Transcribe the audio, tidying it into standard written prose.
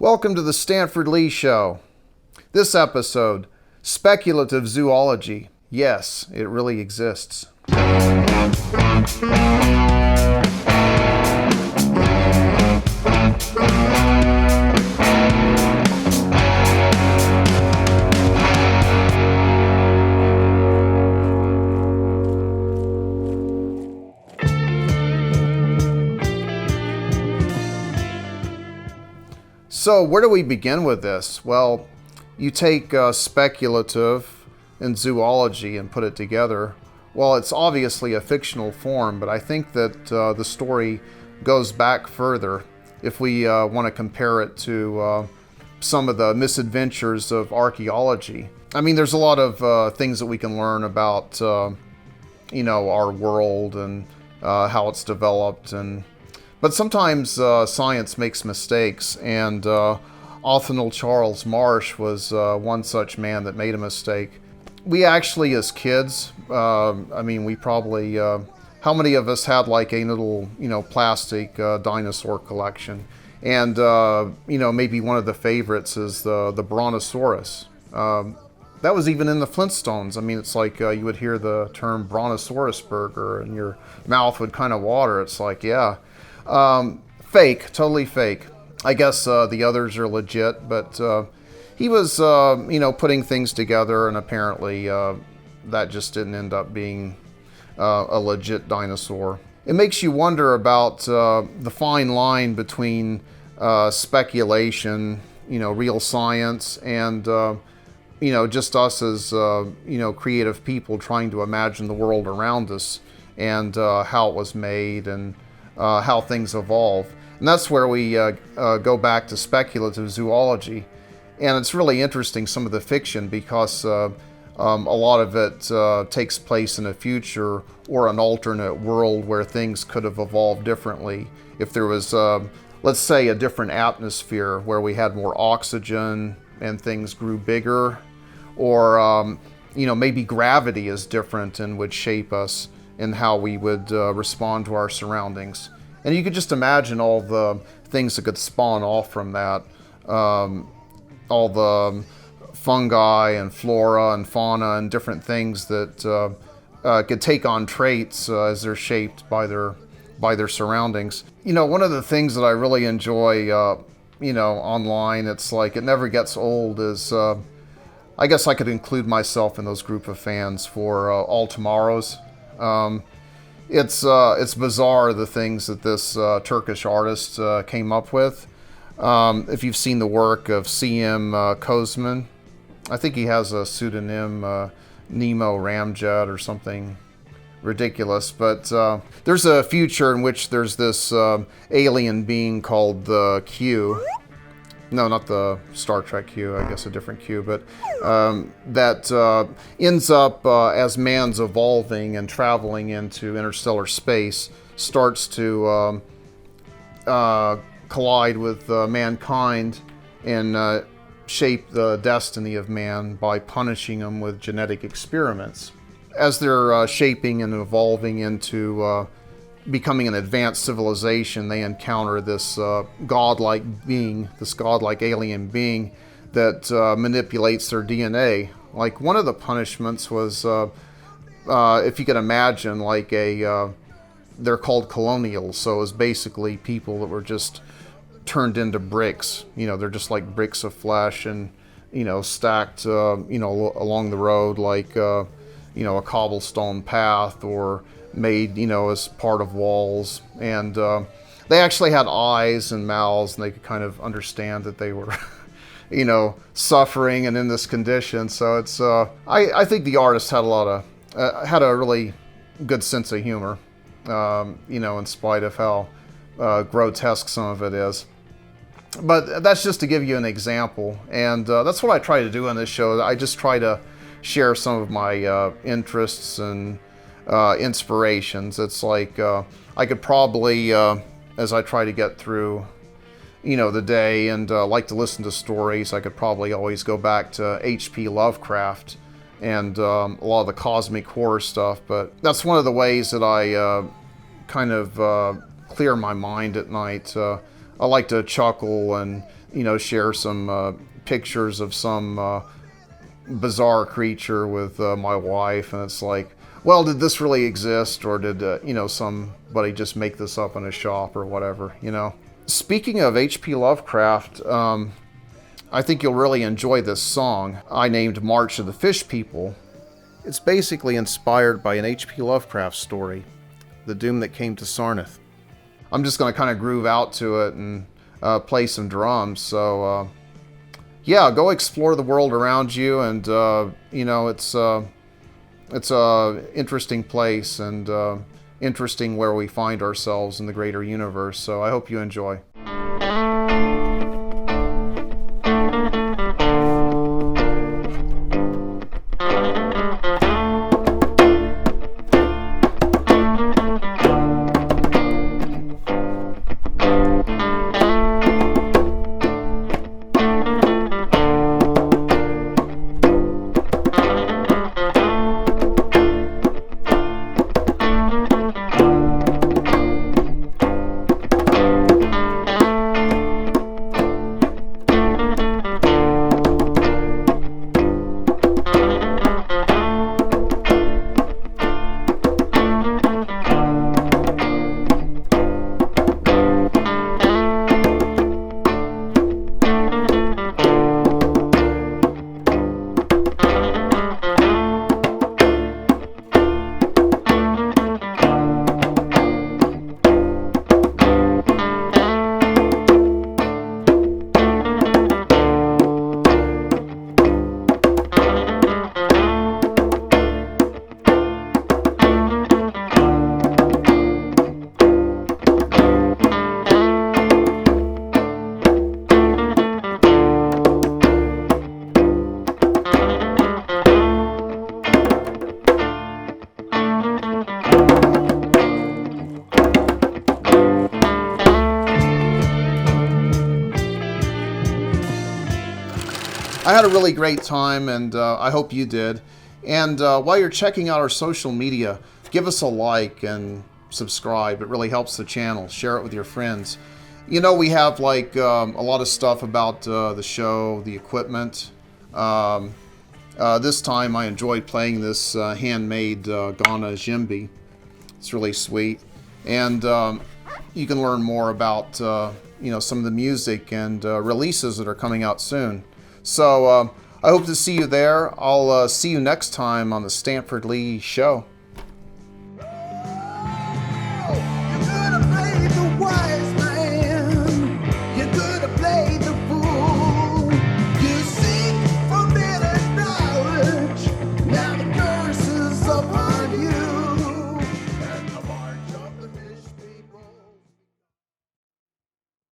Welcome to the Stanford Lee Show. This episode, Speculative Zoology. Yes, it really exists. So where do we begin with this? Well, you take speculative and zoology and put it together. Well, it's obviously a fictional form, but I think that the story goes back further if we want to compare it to some of the misadventures of archaeology. I mean, there's a lot of things that we can learn about, our world and how it's developed, but sometimes science makes mistakes, and Othniel Charles Marsh was one such man that made a mistake. We actually, as kids, we probably, how many of us had like a little, plastic dinosaur collection? And, maybe one of the favorites is the Brontosaurus. That was even in the Flintstones. I mean, it's like you would hear the term Brontosaurus burger and your mouth would kind of water. It's like, yeah. Fake, totally fake. I guess the others are legit, but he was, putting things together, and apparently that just didn't end up being a legit dinosaur. It makes you wonder about the fine line between speculation, real science, and just us as creative people trying to imagine the world around us and how it was made and how things evolve. And that's where we go back to speculative zoology. And it's really interesting, some of the fiction, because a lot of it takes place in a future or an alternate world where things could have evolved differently. If there was, let's say, a different atmosphere where we had more oxygen and things grew bigger, or maybe gravity is different and would shape us and how we would respond to our surroundings. And you could just imagine all the things that could spawn off from that. All the fungi and flora and fauna and different things that could take on traits as they're shaped by their surroundings. One of the things that I really enjoy, online, it's like it never gets old, is I guess I could include myself in those group of fans for All Tomorrows. It's bizarre, the things that this Turkish artist came up with. If you've seen the work of C.M. Kozman, I think he has a pseudonym, Nemo Ramjet or something ridiculous. But there's a future in which there's this alien being called the Q. No, not the Star Trek Q, I guess a different Q, but that ends up, as man's evolving and traveling into interstellar space, starts to collide with mankind and shape the destiny of man by punishing them with genetic experiments. As they're shaping and evolving into becoming an advanced civilization, they encounter this godlike being, this godlike alien being that manipulates their DNA. Like, one of the punishments was, if you could imagine, like they're called colonials, so it was basically people that were just turned into bricks. They're just like bricks of flesh and, stacked, along the road like, a cobblestone path, or made, as part of walls. And they actually had eyes and mouths, and they could kind of understand that they were, suffering and in this condition. So it's, I think the artist had had a really good sense of humor, in spite of how grotesque some of it is. But that's just to give you an example. And that's what I try to do on this show. I just try to share some of my interests and inspirations. It's like I could probably, as I try to get through, the day and like to listen to stories, I could probably always go back to H.P. Lovecraft and a lot of the cosmic horror stuff. But that's one of the ways that I kind of clear my mind at night. I like to chuckle and share some pictures of some bizarre creature with my wife, and it's like, well, did this really exist, or did somebody just make this up in a shop or whatever, Speaking of H.P. Lovecraft, I think you'll really enjoy this song I named March of the Fish People. It's basically inspired by an H.P. Lovecraft story, The Doom That Came to Sarnath. I'm just going to kind of groove out to it and play some drums. So, yeah, go explore the world around you, and it's a interesting place and interesting where we find ourselves in the greater universe. So I hope you enjoy. I had a really great time, and I hope you did. And while you're checking out our social media, give us a like and subscribe. It really helps the channel. Share it with your friends. We have like a lot of stuff about the show, the equipment. This time I enjoyed playing this handmade Ghana djembe. It's really sweet. And you can learn more about some of the music and releases that are coming out soon. So I hope to see you there. I'll see you next time on the Stanford Lee Show.